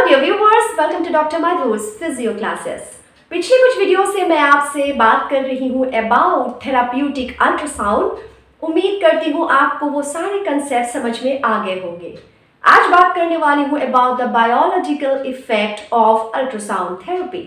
dear viewers, welcome to Dr. Madhu's Physio Classes. पिछले कुछ video से मैं आपसे बात कर रही हूँ अबाउट थेराप्यूटिक अल्ट्रासाउंड। उम्मीद करती हूँ आपको वो सारे कंसेप्ट समझ में आ गए होंगे। आज बात करने वाली हूँ about the biological effect of ultrasound therapy.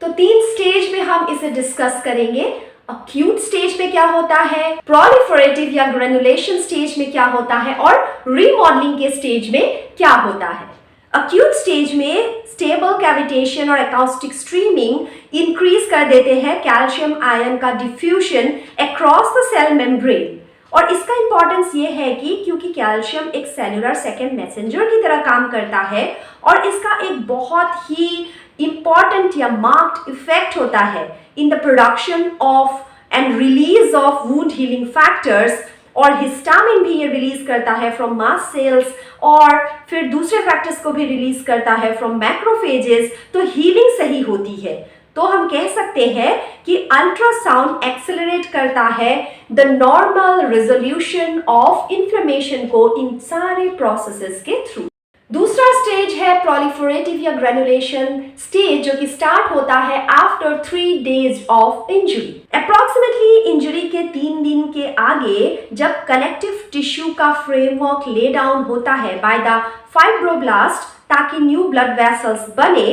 तो 3 स्टेज में हम इसे डिस्कस करेंगे। अक्यूट स्टेज में क्या होता है, प्रोलिफरेटिव या ग्रेनुलेशन स्टेज में क्या होता है और रीमॉडलिंग के स्टेज में क्या होता है। अक्यूट स्टेज में स्टेबल कैविटेशन और अकाउस्टिक स्ट्रीमिंग इंक्रीज कर देते हैं कैल्शियम आयन का diffusion across the cell membrane. और इसका इंपॉर्टेंस ये है कि क्योंकि कैल्शियम एक सेलुलर सेकेंड मैसेंजर की तरह काम करता है और इसका एक बहुत ही इंपॉर्टेंट या मार्क्ड इफेक्ट होता है in the production of and release of wound healing factors. और हिस्टामिन भी ये रिलीज करता है फ्रॉम मास्ट सेल्स और फिर दूसरे फैक्टर्स को भी रिलीज करता है फ्रॉम मैक्रोफेजेस। तो हीलिंग सही होती है। तो हम कह सकते हैं कि अल्ट्रासाउंड एक्सेलरेट करता है the normal resolution of inflammation को इन सारे प्रोसेसेस के थ्रू। दूसरा स्टेज है प्रोलिफरेटिव या ग्रेनुलेशन स्टेज, जो कि स्टार्ट होता है after 3 days of injury. Approximately injury के 3 दिन के आगे जब कनेक्टिव टिश्यू का फ्रेमवर्क ले डाउन होता है बाय द फाइब्रोब्लास्ट ताकि न्यू ब्लड वेसल्स बने,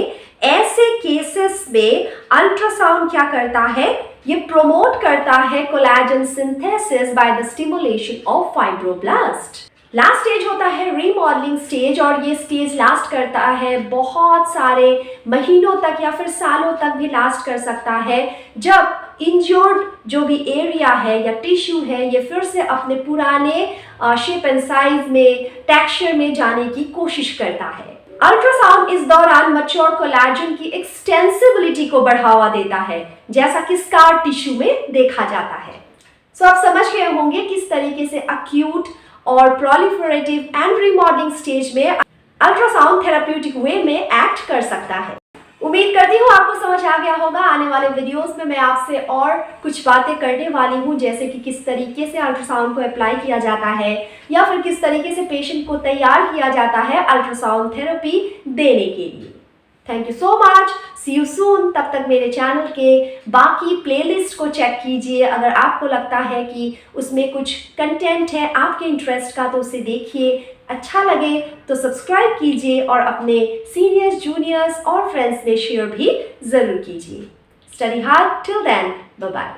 ऐसे केसेस में अल्ट्रासाउंड क्या करता है, ये प्रोमोट करता है collagen synthesis by the stimulation of fibroblast. Last stage होता है रीमॉडलिंग स्टेज और ये स्टेज लास्ट करता है बहुत सारे महीनों तक या फिर सालों तक भी लास्ट कर सकता है, जब इंजर्ड जो भी एरिया है या टिश्यू है ये फिर से अपने पुराने शेप एंड साइज में, टेक्सचर में जाने की कोशिश करता है। अल्ट्रासाउंड इस दौरान मैच्योर कोलेजन की एक्सटेंसिबिलिटी को बढ़ावा देता है, जैसा कि स्कार टिश्यू में देखा जाता है। सो आप समझ गए होंगे किस तरीके से अक्यूट और प्रोलिफरेटिव एंड रीमॉडलिंग स्टेज में अल्ट्रासाउंड थेराप्यूटिक वे में एक्ट कर सकता है। उम्मीद करती हूँ आपको समझ आ गया होगा। आने वाले वीडियोस में मैं आपसे और कुछ बातें करने वाली हूँ, जैसे कि किस तरीके से अल्ट्रासाउंड को अप्लाई किया जाता है या फिर किस तरीके से पेशेंट को तैयार किया जाता है अल्ट्रासाउंड थेरेपी देने के लिए। Thank you so much, see you soon. तब तक मेरे चैनल के बाकी प्लेलिस्ट को चेक कीजिए। अगर आपको लगता है कि उसमें कुछ कंटेंट है आपके इंटरेस्ट का तो उसे देखिए, अच्छा लगे तो सब्सक्राइब कीजिए और अपने सीनियर्स, जूनियर्स और फ्रेंड्स में शेयर भी ज़रूर कीजिए। Study hard, till then, bye bye.